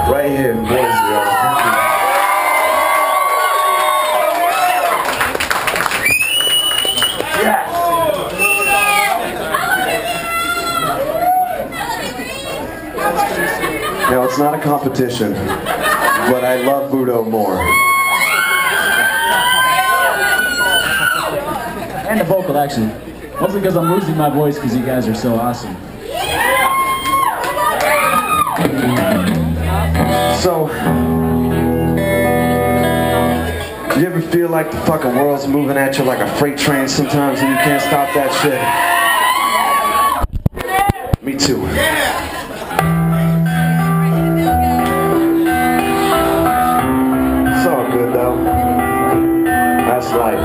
right here in Boise, y'all. Yes. Now, it's not a competition, but I love Budo more. And the vocal, actually. Mostly because I'm losing my voice because you guys are so awesome. So, you ever feel like the fucking world's moving at you like a freight train sometimes and you can't stop that shit? Me too. It's all good though. That's life.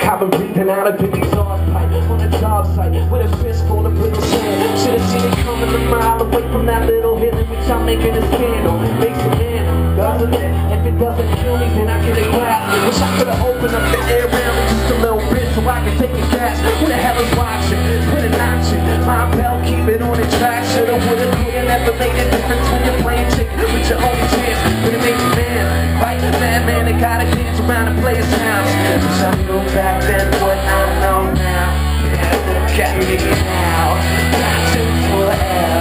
I've been breathing out a big exhaust pipe on a job site with a fist full of brittle sand. Should've seen it coming a mile away from that little hill in which I'm making a scandal. Makes a man, doesn't it? If it doesn't kill me, then I get it glass. Wish I could've opened up the air barrel just a little bit so I can take a gas. Who the hell is watching? Put it notching. My belt, keep it on the track. Should've, would've, could've never made a difference when you're playing chicken with your own chance. But it makes a man, fight the man, they gotta dance around and play his sounds. Wish I knew back then what I know now. Yeah, look at me now. Lasting forever.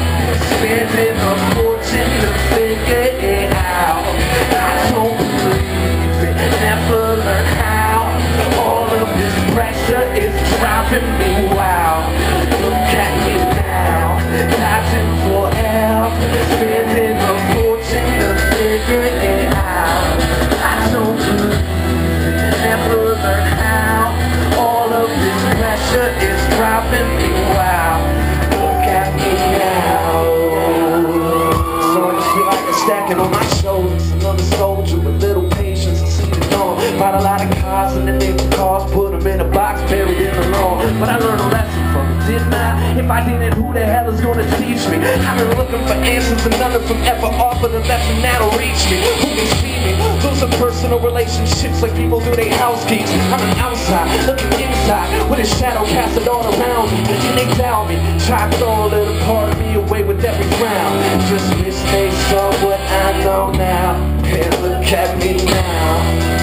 Spending a fortune to figure it out. I don't believe it. Never learn how. All of this pressure is driving me wild. Look at me now. Lasting forever. Spending a fortune to figure it out. I don't believe it. Never learn how. All of this pressure is driving me wild. Look at me now. So I just feel like it's stacking on my shoulders. Another soldier with little patience and see the dawn. Bought a lot of cars and then they would cars, put them in a box, buried in the lawn. But I learned a lesson from it, didn't I? If I didn't, who the hell is gonna teach me? I've been looking for answers and none of them ever offer the lesson that'll reach me. Who can see me? Losing personal relationships like people do their house keys. I'm an outside, looking inside, with a shadow casted all around me. And they doubt me, try to throw a little part of me away with every round. Just wish they saw what I know now. And look at me now.